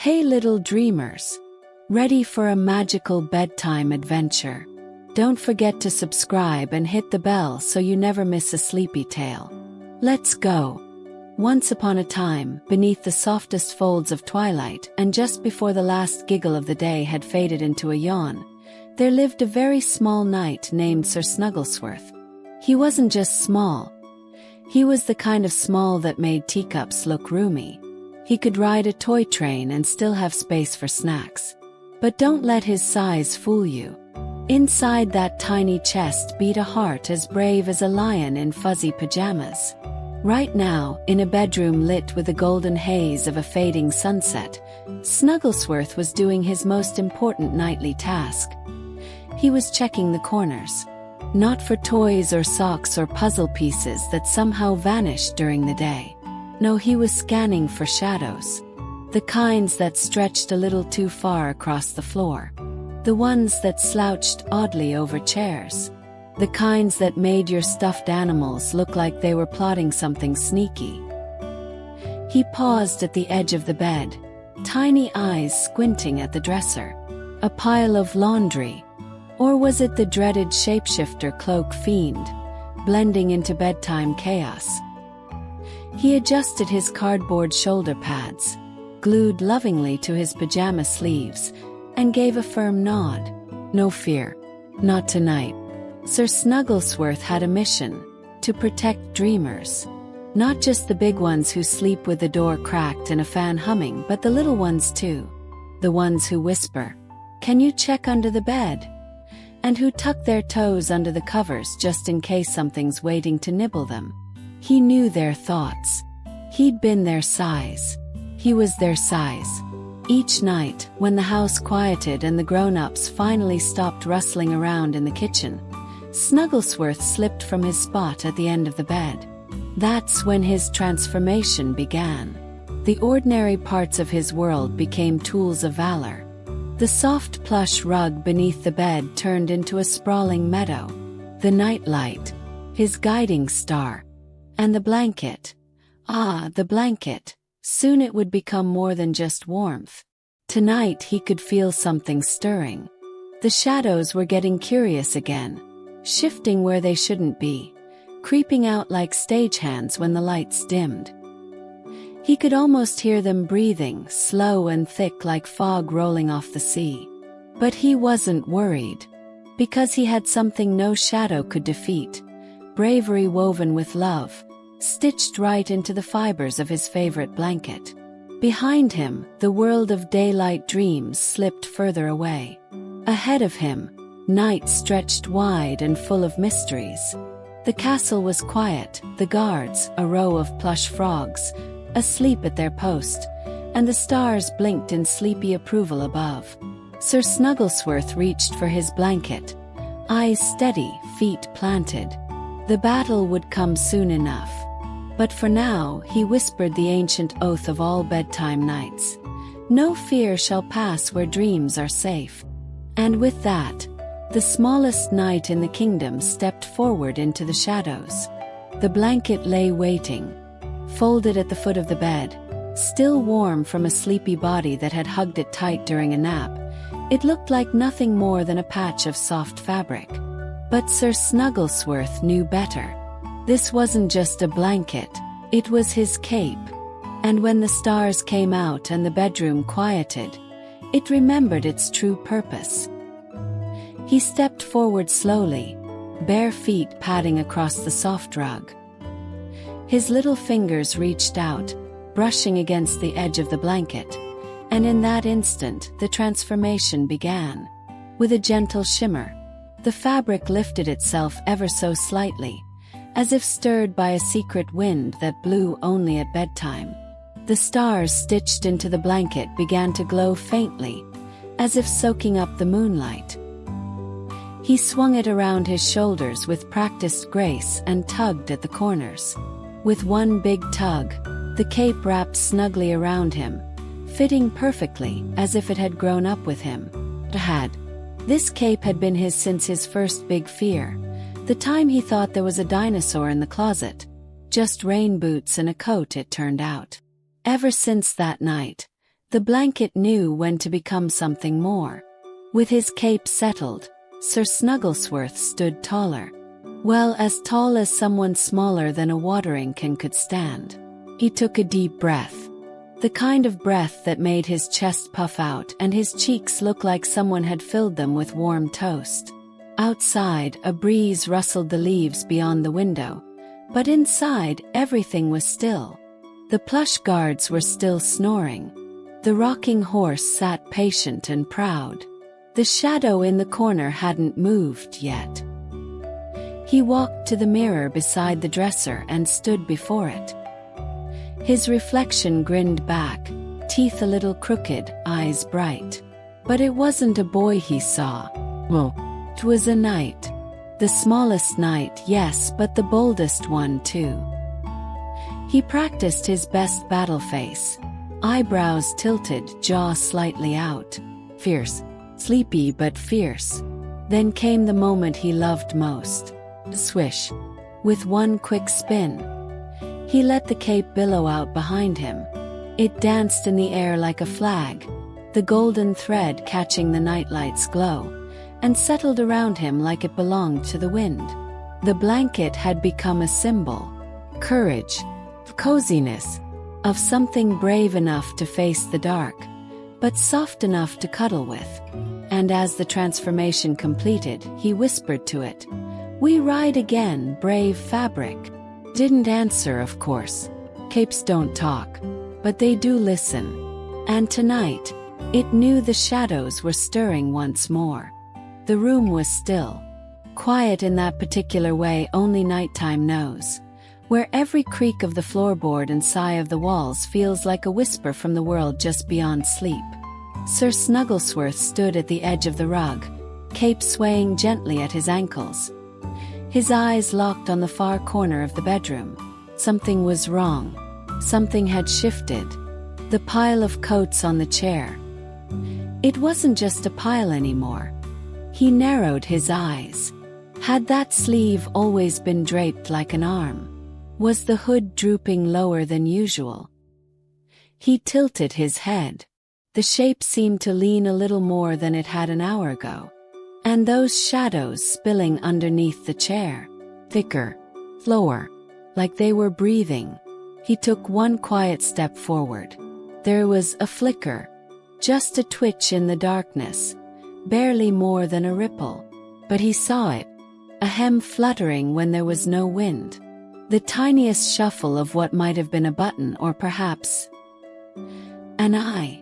Hey little dreamers! Ready for a magical bedtime adventure? Don't forget to subscribe and hit the bell so you never miss a sleepy tale. Let's go! Once upon a time, beneath the softest folds of twilight and just before the last giggle of the day had faded into a yawn, there lived a very small knight named Sir Snugglesworth. He wasn't just small. He was the kind of small that made teacups look roomy. He could ride a toy train and still have space for snacks. But don't let his size fool you. Inside that tiny chest beat a heart as brave as a lion in fuzzy pajamas. Right now, in a bedroom lit with the golden haze of a fading sunset, Snugglesworth was doing his most important nightly task. He was checking the corners. Not for toys or socks or puzzle pieces that somehow vanished during the day. No, he was scanning for shadows. The kinds that stretched a little too far across the floor. The ones that slouched oddly over chairs. The kinds that made your stuffed animals look like they were plotting something sneaky. He paused at the edge of the bed, tiny eyes squinting at the dresser. A pile of laundry. Or was it the dreaded shapeshifter cloak fiend, blending into bedtime chaos? He adjusted his cardboard shoulder pads, glued lovingly to his pajama sleeves, and gave a firm nod. No fear. Not tonight. Sir Snugglesworth had a mission: to protect dreamers. Not just the big ones who sleep with the door cracked and a fan humming, but the little ones too. The ones who whisper, "Can you check under the bed?" And who tuck their toes under the covers just in case something's waiting to nibble them. He knew their thoughts. He'd been their size. He was their size. Each night, when the house quieted and the grown-ups finally stopped rustling around in the kitchen, Snugglesworth slipped from his spot at the end of the bed. That's when his transformation began. The ordinary parts of his world became tools of valor. The soft plush rug beneath the bed turned into a sprawling meadow. The nightlight, his guiding star. And the blanket. The blanket. Soon it would become more than just warmth. Tonight he could feel something stirring. The shadows were getting curious again, shifting where they shouldn't be, creeping out like stagehands when the lights dimmed. He could almost hear them breathing, slow and thick like fog rolling off the sea. But he wasn't worried. Because he had something no shadow could defeat. Bravery woven with love, stitched right into the fibers of his favorite blanket. Behind him, the world of daylight dreams slipped further away. Ahead of him, night stretched wide and full of mysteries. The castle was quiet, the guards, a row of plush frogs, asleep at their post, and the stars blinked in sleepy approval above. Sir Snugglesworth reached for his blanket, eyes steady, feet planted. The battle would come soon enough. But for now, he whispered the ancient oath of all bedtime nights. No fear shall pass where dreams are safe. And with that, the smallest knight in the kingdom stepped forward into the shadows. The blanket lay waiting, folded at the foot of the bed, still warm from a sleepy body that had hugged it tight during a nap. It looked like nothing more than a patch of soft fabric. But Sir Snugglesworth knew better. This wasn't just a blanket, it was his cape. And when the stars came out and the bedroom quieted, it remembered its true purpose. He stepped forward slowly, bare feet padding across the soft rug. His little fingers reached out, brushing against the edge of the blanket, and in that instant the transformation began. With a gentle shimmer, the fabric lifted itself ever so slightly, as if stirred by a secret wind that blew only at bedtime. The stars stitched into the blanket began to glow faintly, as if soaking up the moonlight. He swung it around his shoulders with practiced grace and tugged at the corners. With one big tug, the cape wrapped snugly around him, fitting perfectly, as if it had grown up with him. This cape had been his since his first big fear, the time he thought there was a dinosaur in the closet. Just rain boots and a coat, it turned out. Ever since that night, The blanket knew when to become something more. With his cape settled, Sir Snugglesworth stood taller. Well, as tall as someone smaller than a watering can could stand. He took a deep breath. The kind of breath that made his chest puff out and his cheeks look like someone had filled them with warm toast. Outside, a breeze rustled the leaves beyond the window, but inside, everything was still. The plush guards were still snoring. The rocking horse sat patient and proud. The shadow in the corner hadn't moved yet. He walked to the mirror beside the dresser and stood before it. His reflection grinned back, teeth a little crooked, eyes bright. But it wasn't a boy he saw. Well, it was a knight. The smallest knight, yes, but the boldest one too. He practiced his best battle face. Eyebrows tilted, jaw slightly out. Fierce, sleepy but fierce. Then came the moment he loved most. Swish. With one quick spin. He let the cape billow out behind him. It danced in the air like a flag, the golden thread catching the nightlight's glow, and settled around him like it belonged to the wind. The blanket had become a symbol. Courage. Of coziness. Of something brave enough to face the dark, but soft enough to cuddle with. And as the transformation completed, he whispered to it, "We ride again, brave fabric." Didn't answer, of course. Capes don't talk, but they do listen. And tonight, it knew the shadows were stirring once more. The room was still. Quiet in that particular way only nighttime knows, where every creak of the floorboard and sigh of the walls feels like a whisper from the world just beyond sleep. Sir Snugglesworth stood at the edge of the rug, cape swaying gently at his ankles. His eyes locked on the far corner of the bedroom. Something was wrong. Something had shifted. The pile of coats on the chair. It wasn't just a pile anymore. He narrowed his eyes. Had that sleeve always been draped like an arm? Was the hood drooping lower than usual? He tilted his head. The shape seemed to lean a little more than it had an hour ago. And those shadows spilling underneath the chair. Thicker. Slower. Like they were breathing. He took one quiet step forward. There was a flicker. Just a twitch in the darkness. Barely more than a ripple. But he saw it. A hem fluttering when there was no wind. The tiniest shuffle of what might have been a button or perhaps an eye.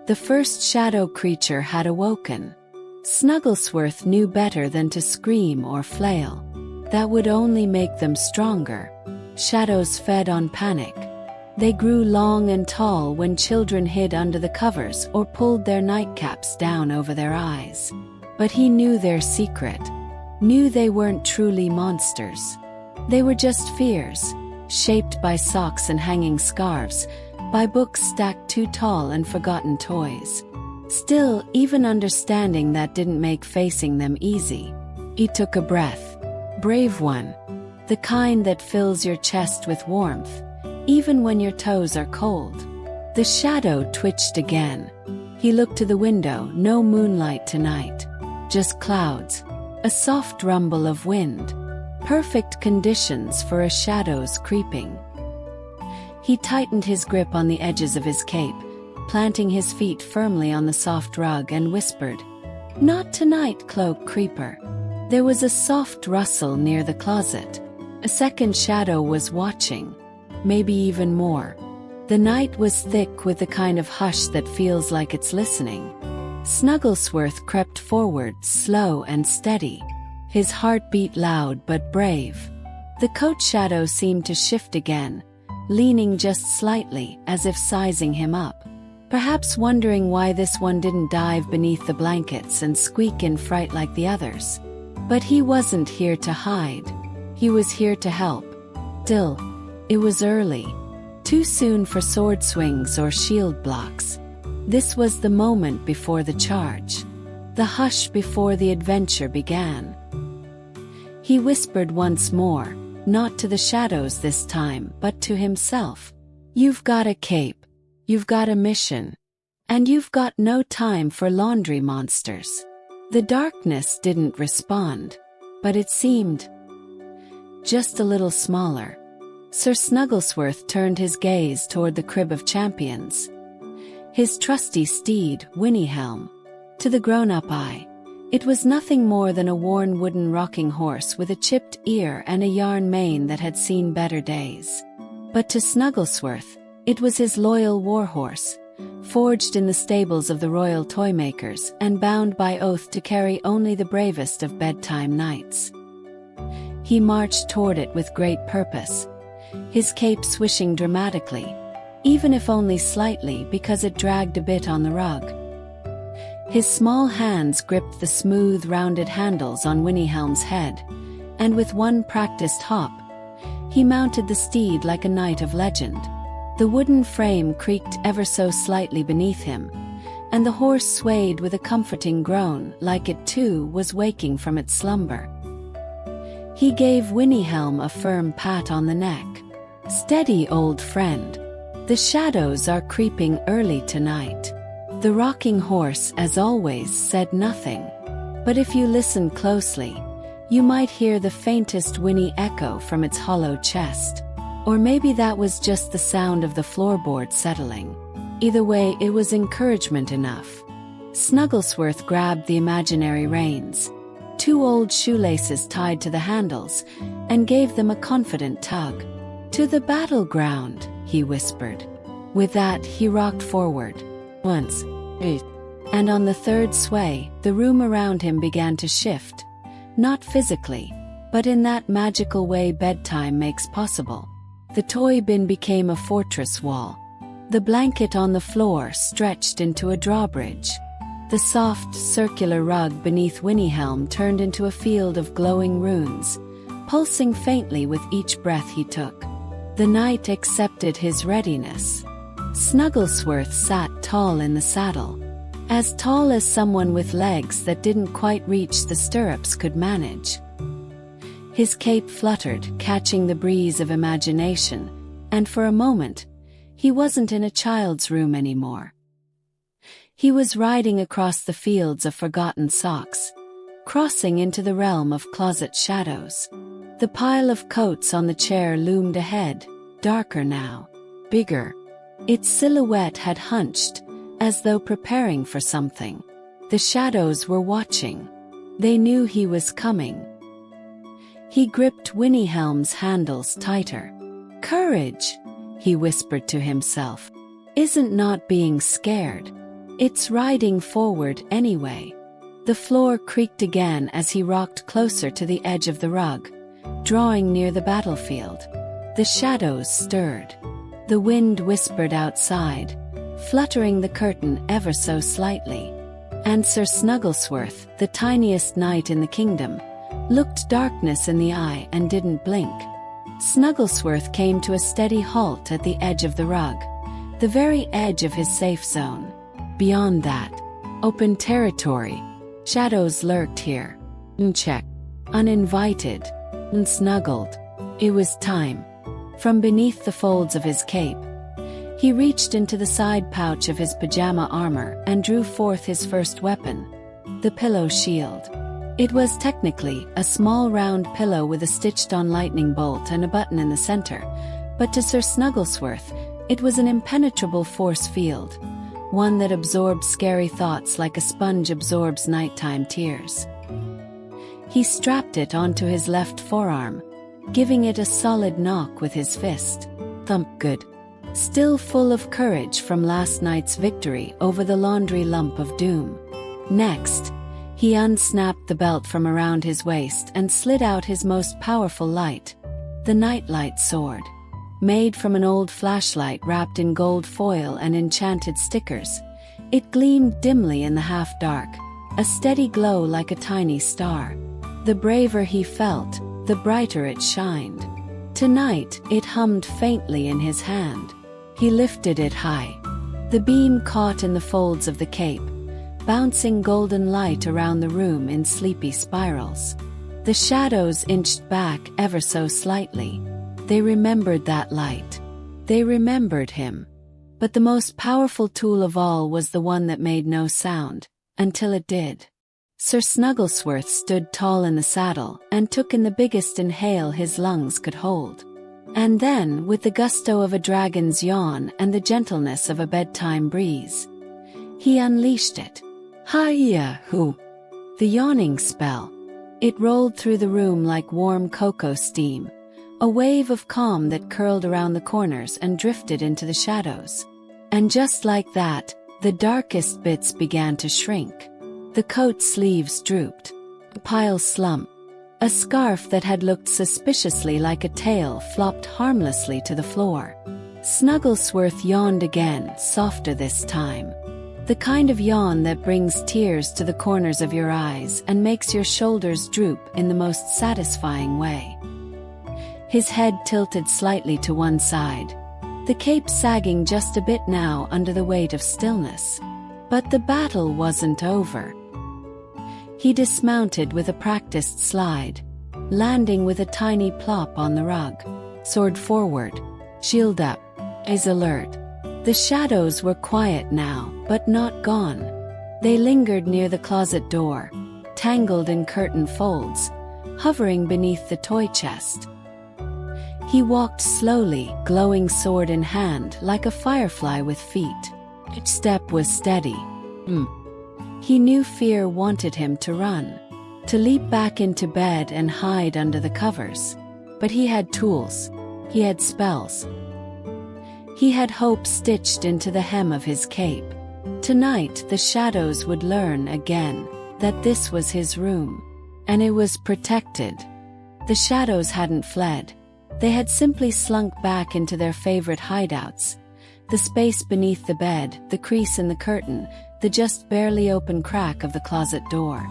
The first shadow creature had awoken. Snugglesworth knew better than to scream or flail. That would only make them stronger. Shadows fed on panic. They grew long and tall when children hid under the covers or pulled their nightcaps down over their eyes. But he knew their secret. Knew they weren't truly monsters. They were just fears, shaped by socks and hanging scarves, by books stacked too tall and forgotten toys. Still, even understanding that didn't make facing them easy. He took a breath. Brave one. The kind that fills your chest with warmth, even when your toes are cold. The shadow twitched again. He looked to the window, no moonlight tonight. Just clouds. A soft rumble of wind. Perfect conditions for a shadow's creeping. He tightened his grip on the edges of his cape, planting his feet firmly on the soft rug and whispered, "Not tonight, cloak creeper." There was a soft rustle near the closet. A second shadow was watching. Maybe even more. The night was thick with the kind of hush that feels like it's listening. Snugglesworth crept forward, slow and steady. His heart beat loud but brave. The coat shadow seemed to shift again, leaning just slightly, as if sizing him up. Perhaps wondering why this one didn't dive beneath the blankets and squeak in fright like the others. But he wasn't here to hide. He was here to help. Still, it was early. Too soon for sword swings or shield blocks. This was the moment before the charge. The hush before the adventure began. He whispered once more, not to the shadows this time, but to himself. "You've got a cape. You've got a mission. And you've got no time for laundry monsters." The darkness didn't respond, but it seemed just a little smaller. Sir Snugglesworth turned his gaze toward the crib of champions. His trusty steed, Whinnyhelm. To the grown-up eye, it was nothing more than a worn wooden rocking horse with a chipped ear and a yarn mane that had seen better days. But to Snugglesworth, it was his loyal warhorse, forged in the stables of the royal toymakers and bound by oath to carry only the bravest of bedtime nights. He marched toward it with great purpose, his cape swishing dramatically, even if only slightly because it dragged a bit on the rug. His small hands gripped the smooth, rounded handles on Whinnyhelm's head, and with one practiced hop, he mounted the steed like a knight of legend. The wooden frame creaked ever so slightly beneath him, and the horse swayed with a comforting groan like it too was waking from its slumber. He gave Whinnyhelm a firm pat on the neck. "Steady, old friend. The shadows are creeping early tonight." The rocking horse, as always, said nothing, but if you listened closely, you might hear the faintest whinny echo from its hollow chest. Or maybe that was just the sound of the floorboard settling. Either way, it was encouragement enough. Snugglesworth grabbed the imaginary reins, 2 old shoelaces tied to the handles, and gave them a confident tug. "To the battleground," he whispered. With that, he rocked forward. Once, and on the third sway, the room around him began to shift, not physically, but in that magical way bedtime makes possible. The toy bin became a fortress wall. The blanket on the floor stretched into a drawbridge. The soft, circular rug beneath Whinnyhelm turned into a field of glowing runes, pulsing faintly with each breath he took. The knight accepted his readiness. Snugglesworth sat tall in the saddle, as tall as someone with legs that didn't quite reach the stirrups could manage. His cape fluttered, catching the breeze of imagination, and for a moment, he wasn't in a child's room anymore. He was riding across the fields of forgotten socks, crossing into the realm of closet shadows. The pile of coats on the chair loomed ahead, darker now, bigger. Its silhouette had hunched, as though preparing for something. The shadows were watching. They knew he was coming. He gripped Whinnyhelm's handles tighter. "Courage," he whispered to himself, "isn't not being scared. It's riding forward anyway." The floor creaked again as he rocked closer to the edge of the rug, drawing near the battlefield. The shadows stirred. The wind whispered outside, fluttering the curtain ever so slightly. And Sir Snugglesworth, the tiniest knight in the kingdom, looked darkness in the eye and didn't blink. Snugglesworth came to a steady halt at the edge of the rug, the very edge of his safe zone. Beyond that, open territory. Shadows lurked here. Unchecked, uninvited, unsnuggled. It was time. From beneath the folds of his cape, he reached into the side pouch of his pajama armor and drew forth his first weapon, the pillow shield. It was technically a small round pillow with a stitched-on lightning bolt and a button in the center, but to Sir Snugglesworth, it was an impenetrable force field, one that absorbed scary thoughts like a sponge absorbs nighttime tears. He strapped it onto his left forearm, giving it a solid knock with his fist. Thump. Good. Still full of courage from last night's victory over the laundry lump of doom. Next, he unsnapped the belt from around his waist and slid out his most powerful light, the nightlight sword. Made from an old flashlight wrapped in gold foil and enchanted stickers, it gleamed dimly in the half-dark, a steady glow like a tiny star. The braver he felt, the brighter it shined. Tonight, it hummed faintly in his hand. He lifted it high. The beam caught in the folds of the cape, bouncing golden light around the room in sleepy spirals. The shadows inched back ever so slightly. They remembered that light. They remembered him. But the most powerful tool of all was the one that made no sound, until it did. Sir Snugglesworth stood tall in the saddle and took in the biggest inhale his lungs could hold. And then, with the gusto of a dragon's yawn and the gentleness of a bedtime breeze, he unleashed it. Hi-ya-hoo! The yawning spell. It rolled through the room like warm cocoa steam, a wave of calm that curled around the corners and drifted into the shadows. And just like that, the darkest bits began to shrink. The coat sleeves drooped. A pile slumped. A scarf that had looked suspiciously like a tail flopped harmlessly to the floor. Snugglesworth yawned again, softer this time. The kind of yawn that brings tears to the corners of your eyes and makes your shoulders droop in the most satisfying way. His head tilted slightly to one side, the cape sagging just a bit now under the weight of stillness. But the battle wasn't over. He dismounted with a practiced slide, landing with a tiny plop on the rug. Sword forward, shield up, eyes alert. The shadows were quiet now, but not gone. They lingered near the closet door, tangled in curtain folds, hovering beneath the toy chest. He walked slowly, glowing sword in hand, like a firefly with feet. Each step was steady. He knew fear wanted him to run, to leap back into bed and hide under the covers. But he had tools. He had spells. He had hope stitched into the hem of his cape. Tonight the shadows would learn again that this was his room. And it was protected. The shadows hadn't fled. They had simply slunk back into their favorite hideouts. The space beneath the bed, the crease in the curtain, the just barely open crack of the closet door.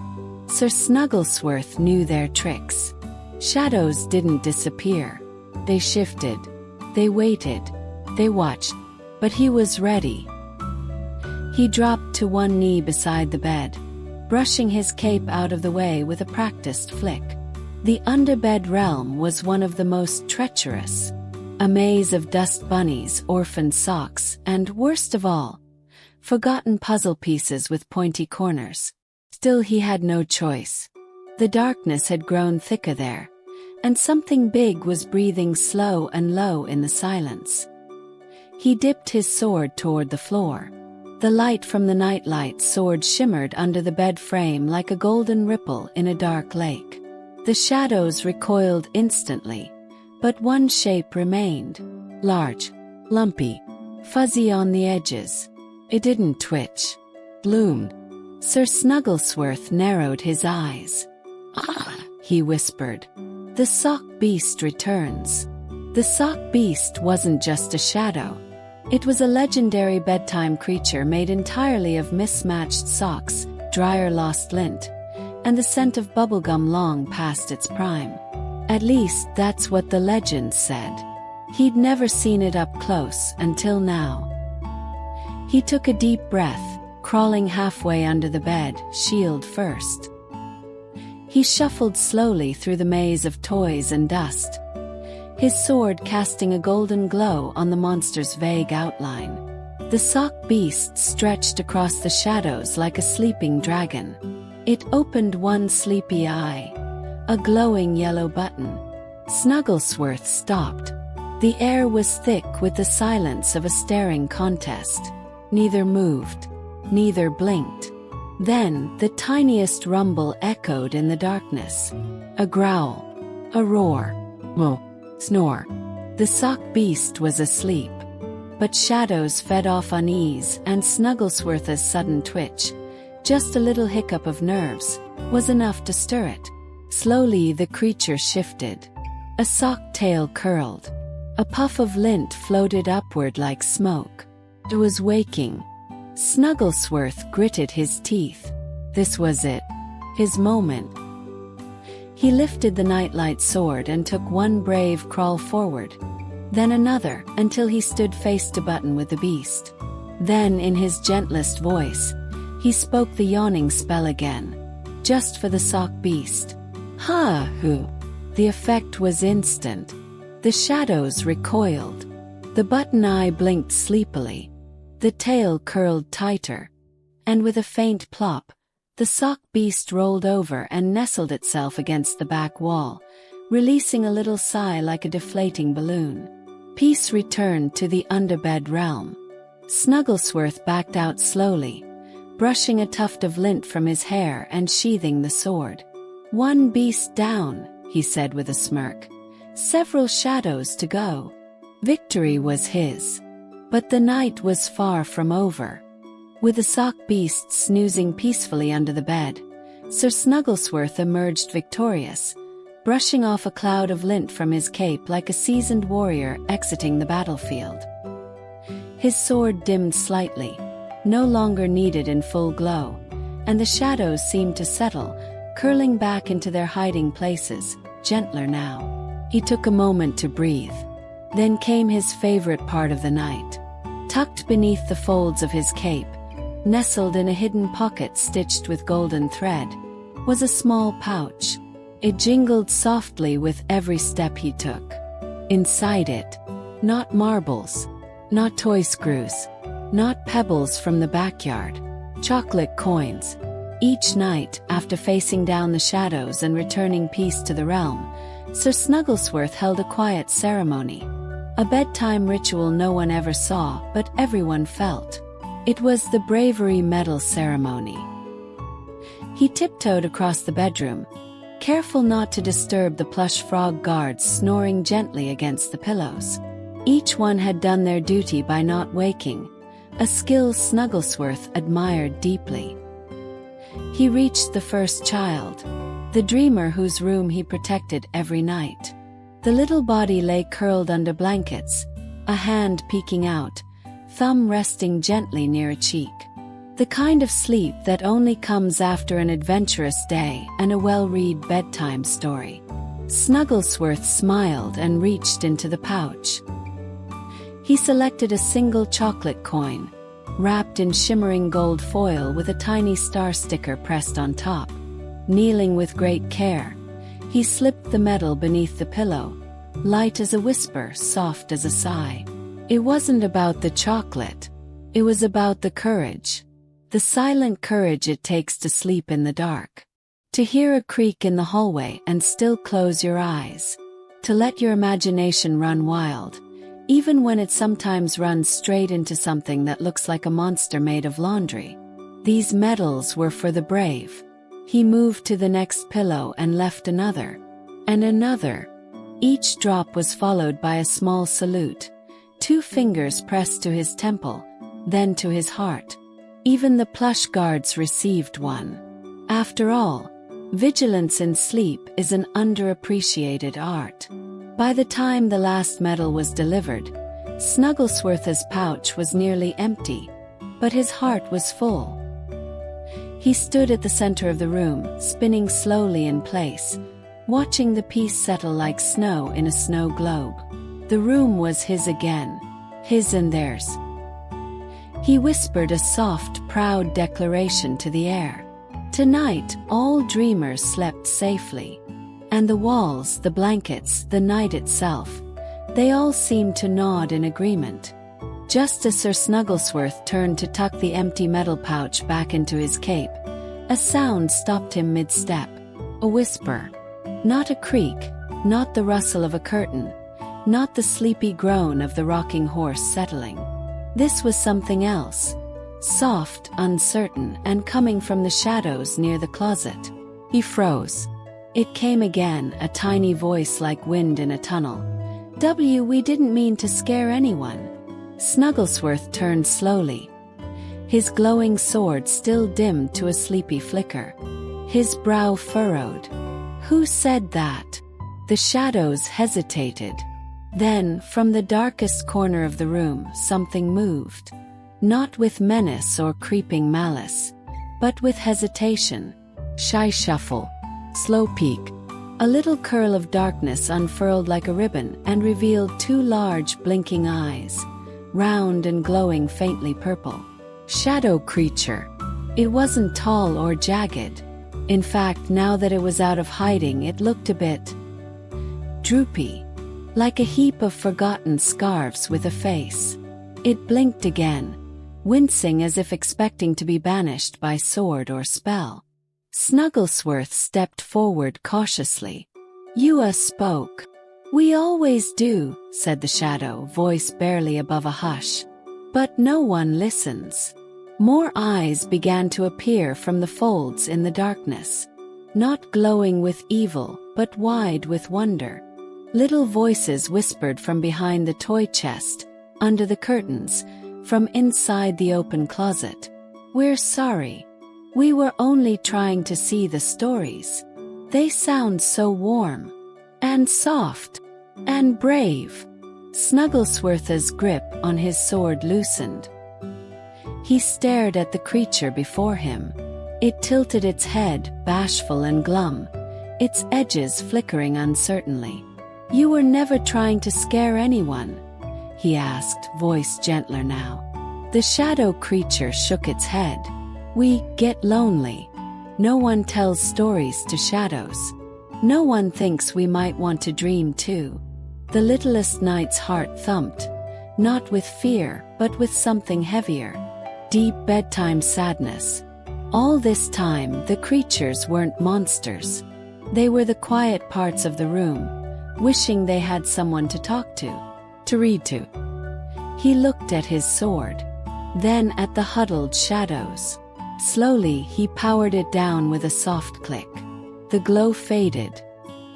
Sir Snugglesworth knew their tricks. Shadows didn't disappear. They shifted. They waited. They watched. But he was ready. He dropped to one knee beside the bed, brushing his cape out of the way with a practiced flick. The underbed realm was one of the most treacherous. A maze of dust bunnies, orphaned socks, and, worst of all, forgotten puzzle pieces with pointy corners. Still he had no choice. The darkness had grown thicker there, and something big was breathing slow and low in the silence. He dipped his sword toward the floor. The light from the nightlight sword shimmered under the bed frame like a golden ripple in a dark lake. The shadows recoiled instantly, but one shape remained. Large, lumpy, fuzzy on the edges. It didn't twitch. Bloomed. Sir Snugglesworth narrowed his eyes. "Ah," he whispered. "The sock beast returns." The sock beast wasn't just a shadow. It was a legendary bedtime creature made entirely of mismatched socks, dryer lost lint, and the scent of bubblegum long past its prime. At least that's what the legend said. He'd never seen it up close until now. He took a deep breath, crawling halfway under the bed, shield first. He shuffled slowly through the maze of toys and dust, his sword casting a golden glow on the monster's vague outline. The sock beast stretched across the shadows like a sleeping dragon. It opened one sleepy eye, a glowing yellow button. Snugglesworth stopped. The air was thick with the silence of a staring contest. Neither moved. Neither blinked. Then, the tiniest rumble echoed in the darkness. A growl. A roar. Moo. Snore. The sock beast was asleep. But shadows fed off unease, and Snugglesworth's sudden twitch, just a little hiccup of nerves, was enough to stir it. Slowly the creature shifted. A sock tail curled. A puff of lint floated upward like smoke. It was waking. Snugglesworth gritted his teeth. This was it. His moment. He lifted the nightlight sword and took one brave crawl forward. Then another, until he stood face to button with the beast. Then, in his gentlest voice, he spoke the yawning spell again. Just for the sock beast. Ha-hoo. The effect was instant. The shadows recoiled. The button eye blinked sleepily, The tail curled tighter, and with a faint plop, the sock beast rolled over and nestled itself against the back wall, releasing a little sigh like a deflating balloon. Peace returned to the underbed realm. Snugglesworth backed out slowly, brushing a tuft of lint from his hair and sheathing the sword. "One beast down," he said with a smirk. "Several shadows to go." Victory was his. But the night was far from over. With the sock beast snoozing peacefully under the bed, Sir Snugglesworth emerged victorious, brushing off a cloud of lint from his cape like a seasoned warrior exiting the battlefield. His sword dimmed slightly, no longer needed in full glow, and the shadows seemed to settle, curling back into their hiding places, gentler now. He took a moment to breathe. Then came his favorite part of the night. Tucked beneath the folds of his cape, nestled in a hidden pocket stitched with golden thread, was a small pouch. It jingled softly with every step he took. Inside it, not marbles, not toy screws, not pebbles from the backyard, chocolate coins. Each night, after facing down the shadows and returning peace to the realm, Sir Snugglesworth held a quiet ceremony. A bedtime ritual no one ever saw, but everyone felt. It was the bravery medal ceremony. He tiptoed across the bedroom, careful not to disturb the plush frog guards snoring gently against the pillows. Each one had done their duty by not waking, a skill Snugglesworth admired deeply. He reached the first child, the dreamer whose room he protected every night. The little body lay curled under blankets, a hand peeking out, thumb resting gently near a cheek. The kind of sleep that only comes after an adventurous day and a well-read bedtime story. Snugglesworth smiled and reached into the pouch. He selected a single chocolate coin, wrapped in shimmering gold foil with a tiny star sticker pressed on top. Kneeling with great care, he slipped the medal beneath the pillow, light as a whisper, soft as a sigh. It wasn't about the chocolate. It was about the courage. The silent courage it takes to sleep in the dark. To hear a creak in the hallway and still close your eyes. To let your imagination run wild, even when it sometimes runs straight into something that looks like a monster made of laundry. These medals were for the brave. He moved to the next pillow and left another. And another. Each drop was followed by a small salute. 2 fingers pressed to his temple, then to his heart. Even the plush guards received one. After all, vigilance in sleep is an underappreciated art. By the time the last medal was delivered, Snugglesworth's pouch was nearly empty, but his heart was full. He stood at the center of the room, spinning slowly in place, watching the peace settle like snow in a snow globe. The room was his again, his and theirs. He whispered a soft, proud declaration to the air. Tonight, all dreamers slept safely. And the walls, the blankets, the night itself, they all seemed to nod in agreement. Just as Sir Snugglesworth turned to tuck the empty metal pouch back into his cape, a sound stopped him mid-step. A whisper. Not a creak, not the rustle of a curtain, not the sleepy groan of the rocking horse settling. This was something else. Soft, uncertain, and coming from the shadows near the closet. He froze. It came again, a tiny voice like wind in a tunnel. We didn't mean to scare anyone." Snugglesworth turned slowly. His glowing sword still dimmed to a sleepy flicker. His brow furrowed. "Who said that?" The shadows hesitated. Then, from the darkest corner of the room, something moved. Not with menace or creeping malice, but with hesitation. Shy shuffle. Slow peek. A little curl of darkness unfurled like a ribbon and revealed 2 large, blinking eyes, round and glowing faintly purple. Shadow creature. It wasn't tall or jagged. In fact, now that it was out of hiding, it looked a bit droopy, like a heap of forgotten scarves with a face. It blinked again, wincing as if expecting to be banished by sword or spell. Snugglesworth stepped forward cautiously. "You spoke." "We always do," said the shadow, voice barely above a hush. But no one listens. More eyes began to appear from the folds in the darkness. Not glowing with evil, but wide with wonder. Little voices whispered from behind the toy chest, under the curtains, from inside the open closet. "We're sorry. We were only trying to see the stories. They sound so warm, and soft, and brave." Snugglesworth's grip on his sword loosened. He stared at the creature before him. It tilted its head, bashful and glum, its edges flickering uncertainly. "You were never trying to scare anyone?" he asked, voice gentler now. The shadow creature shook its head. "We get lonely. No one tells stories to shadows. No one thinks we might want to dream too." The littlest knight's heart thumped, not with fear, but with something heavier. Deep bedtime sadness. All this time, the creatures weren't monsters. They were the quiet parts of the room, wishing they had someone to talk to read to. He looked at his sword, then at the huddled shadows. Slowly, he powered it down with a soft click. The glow faded,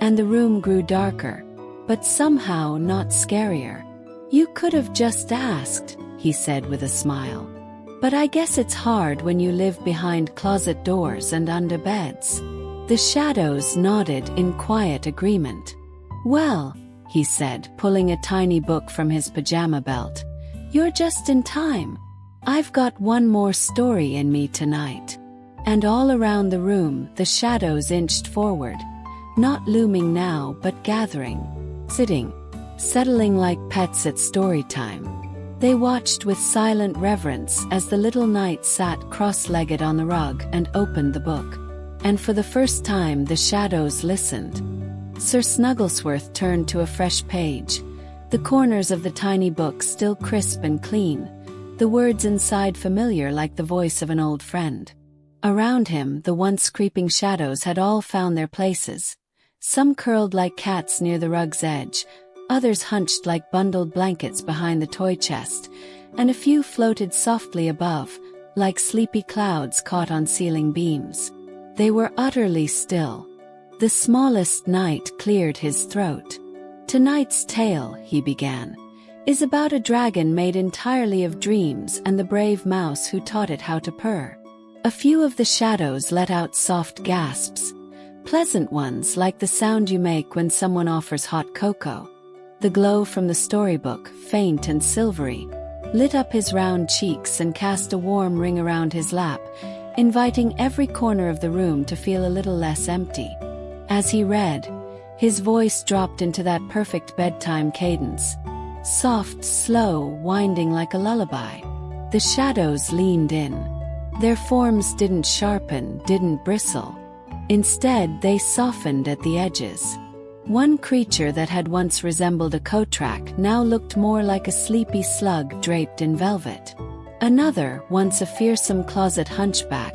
and the room grew darker, but somehow not scarier. "You could have just asked," he said with a smile. "But I guess it's hard when you live behind closet doors and under beds." The shadows nodded in quiet agreement. "Well," he said, pulling a tiny book from his pajama belt, "you're just in time. I've got one more story in me tonight." And all around the room, the shadows inched forward, not looming now but gathering, sitting, settling like pets at story time. They watched with silent reverence as the little knight sat cross-legged on the rug and opened the book. And for the first time the shadows listened. Sir Snugglesworth turned to a fresh page, the corners of the tiny book still crisp and clean, the words inside familiar like the voice of an old friend. Around him, the once creeping shadows had all found their places, some curled like cats near the rug's edge, others hunched like bundled blankets behind the toy chest, and a few floated softly above, like sleepy clouds caught on ceiling beams. They were utterly still. The smallest knight cleared his throat. "Tonight's tale," he began, "is about a dragon made entirely of dreams and the brave mouse who taught it how to purr." A few of the shadows let out soft gasps, pleasant ones like the sound you make when someone offers hot cocoa. The glow from the storybook, faint and silvery, lit up his round cheeks and cast a warm ring around his lap, inviting every corner of the room to feel a little less empty. As he read, his voice dropped into that perfect bedtime cadence, soft, slow, winding like a lullaby. The shadows leaned in. Their forms didn't sharpen, didn't bristle. Instead, they softened at the edges. One creature that had once resembled a Kotrak now looked more like a sleepy slug draped in velvet. Another, once a fearsome closet hunchback,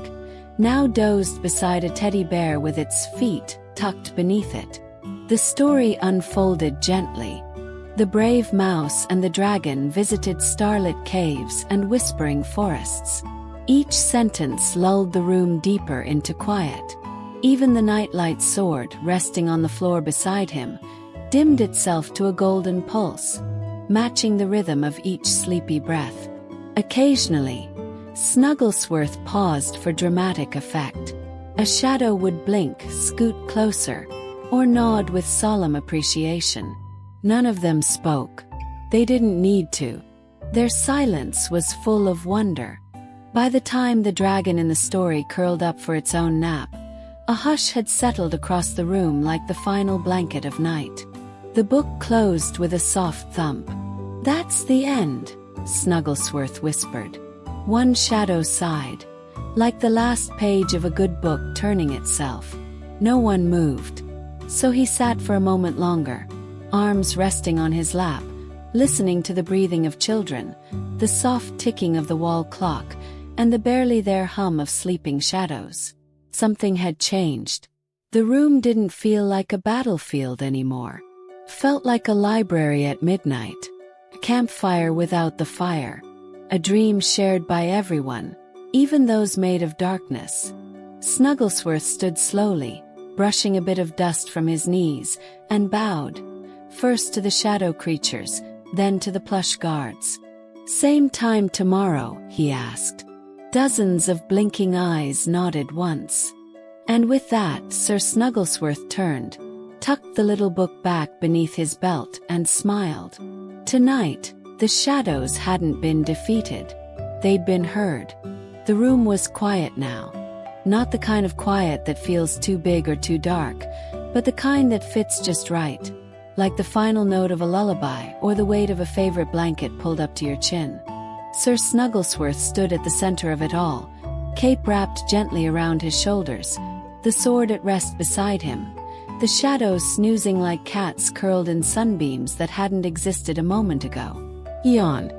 now dozed beside a teddy bear with its feet tucked beneath it. The story unfolded gently. The brave mouse and the dragon visited starlit caves and whispering forests. Each sentence lulled the room deeper into quiet. Even the nightlight's sword, resting on the floor beside him, dimmed itself to a golden pulse, matching the rhythm of each sleepy breath. Occasionally, Snugglesworth paused for dramatic effect. A shadow would blink, scoot closer, or nod with solemn appreciation. None of them spoke. They didn't need to. Their silence was full of wonder. By the time the dragon in the story curled up for its own nap, a hush had settled across the room like the final blanket of night. The book closed with a soft thump. "That's the end," Snugglesworth whispered. One shadow sighed, like the last page of a good book turning itself. No one moved. So he sat for a moment longer, arms resting on his lap, listening to the breathing of children, the soft ticking of the wall clock, and the barely there hum of sleeping shadows. Something had changed. The room didn't feel like a battlefield anymore. Felt like a library at midnight, a campfire without the fire, a dream shared by everyone, even those made of darkness. Snugglesworth stood slowly, brushing a bit of dust from his knees, and bowed, first to the shadow creatures, then to the plush guards. "Same time tomorrow?" he asked. Dozens of blinking eyes nodded once. And with that, Sir Snugglesworth turned, tucked the little book back beneath his belt, and smiled. Tonight, the shadows hadn't been defeated. They'd been heard. The room was quiet now. Not the kind of quiet that feels too big or too dark, but the kind that fits just right, like the final note of a lullaby or the weight of a favorite blanket pulled up to your chin. Sir Snugglesworth stood at the center of it all, cape wrapped gently around his shoulders, the sword at rest beside him, the shadows snoozing like cats curled in sunbeams that hadn't existed a moment ago. Yawn.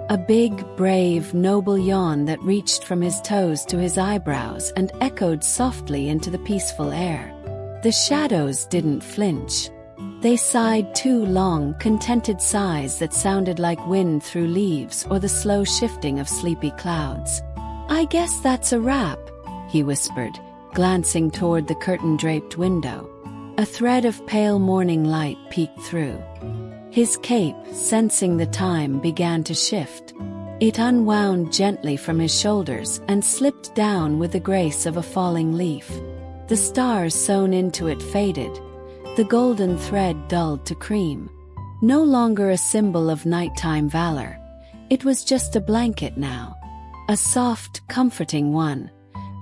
A big, brave, noble yawn that reached from his toes to his eyebrows and echoed softly into the peaceful air. The shadows didn't flinch. They sighed two long, contented sighs that sounded like wind through leaves or the slow shifting of sleepy clouds. "I guess that's a wrap," he whispered, glancing toward the curtain-draped window. A thread of pale morning light peeked through. His cape, sensing the time, began to shift. It unwound gently from his shoulders and slipped down with the grace of a falling leaf. The stars sewn into it faded, the golden thread dulled to cream. No longer a symbol of nighttime valor. It was just a blanket now. A soft, comforting one,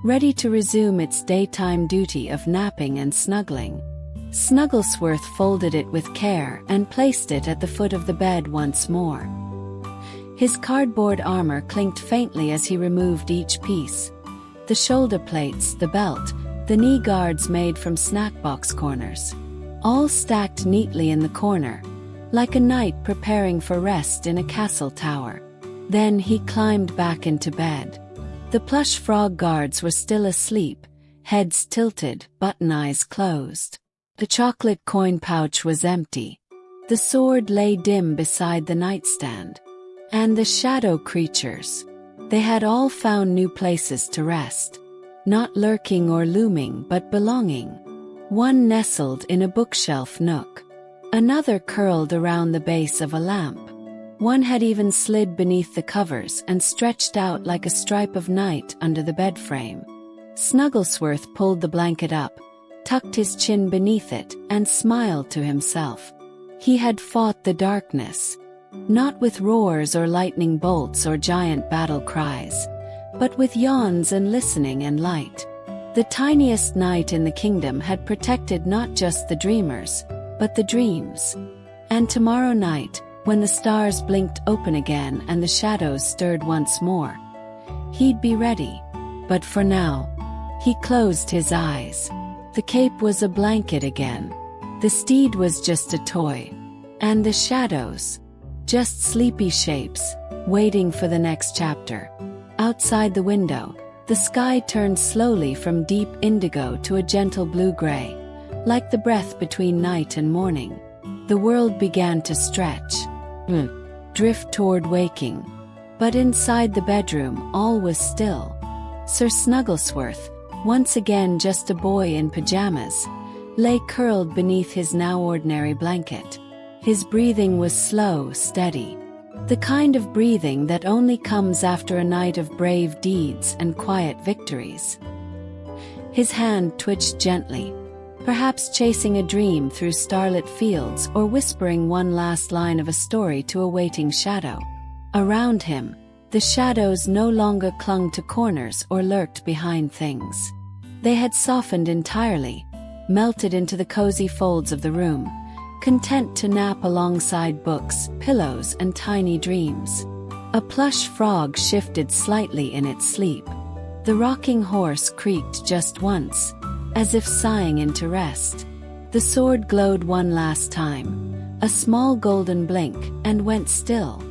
ready to resume its daytime duty of napping and snuggling. Snugglesworth folded it with care and placed it at the foot of the bed once more. His cardboard armor clinked faintly as he removed each piece. The shoulder plates, the belt, the knee guards made from snack box corners. All stacked neatly in the corner, like a knight preparing for rest in a castle tower. Then he climbed back into bed. The plush frog guards were still asleep, heads tilted, button eyes closed. The chocolate coin pouch was empty. The sword lay dim beside the nightstand. And the shadow creatures. They had all found new places to rest. Not lurking or looming, but belonging. One nestled in a bookshelf nook. Another curled around the base of a lamp. One had even slid beneath the covers and stretched out like a stripe of night under the bed frame. Snugglesworth pulled the blanket up, tucked his chin beneath it, and smiled to himself. He had fought the darkness. Not with roars or lightning bolts or giant battle cries, but with yawns and listening and light. The tiniest night in the kingdom had protected not just the dreamers, but the dreams. And tomorrow night, when the stars blinked open again and the shadows stirred once more, he'd be ready. But for now, he closed his eyes. The cape was a blanket again. The steed was just a toy. And the shadows, just sleepy shapes, waiting for the next chapter. Outside the window, the sky turned slowly from deep indigo to a gentle blue-gray, like the breath between night and morning. The world began to stretch, drift toward waking. But inside the bedroom, all was still. Sir Snugglesworth, once again just a boy in pajamas, lay curled beneath his now ordinary blanket. His breathing was slow, steady. The kind of breathing that only comes after a night of brave deeds and quiet victories. His hand twitched gently, perhaps chasing a dream through starlit fields or whispering one last line of a story to a waiting shadow. Around him, the shadows no longer clung to corners or lurked behind things. They had softened entirely, melted into the cozy folds of the room, content to nap alongside books, pillows, and tiny dreams. A plush frog shifted slightly in its sleep. The rocking horse creaked just once, as if sighing into rest. The sword glowed one last time, A small golden blink, and went still.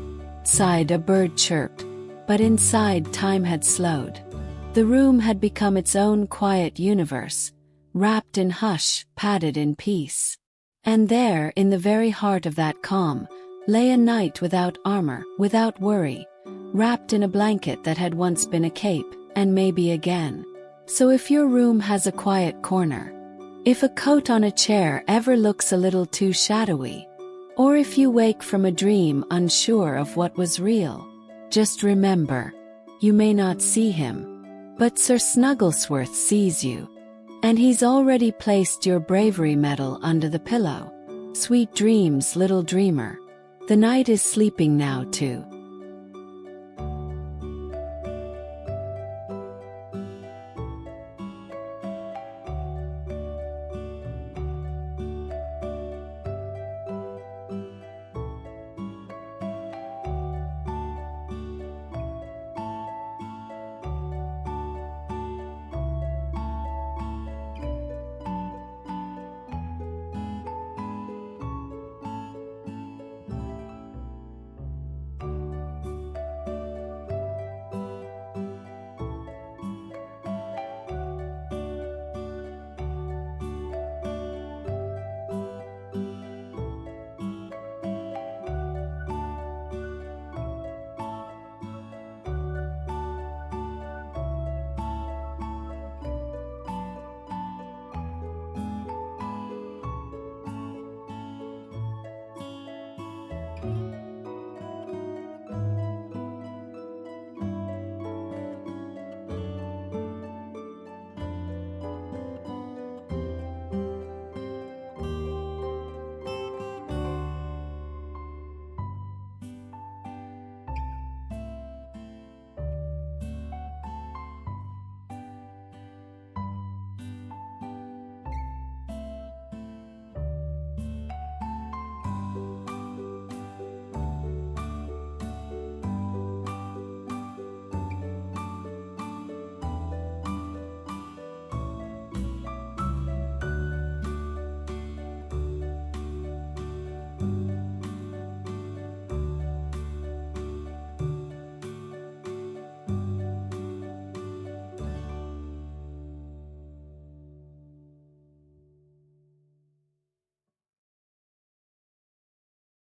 Sighed a bird chirped, but inside time had slowed. The room had become its own quiet universe, wrapped in hush, padded in peace. And there, in the very heart of that calm, lay a knight without armor, without worry, wrapped in a blanket that had once been a cape, and maybe again. So if your room has a quiet corner, if a coat on a chair ever looks a little too shadowy, or if you wake from a dream unsure of what was real, just remember, you may not see him, but Sir Snugglesworth sees you. And he's already placed your bravery medal under the pillow. Sweet dreams, little dreamer. The night is sleeping now too.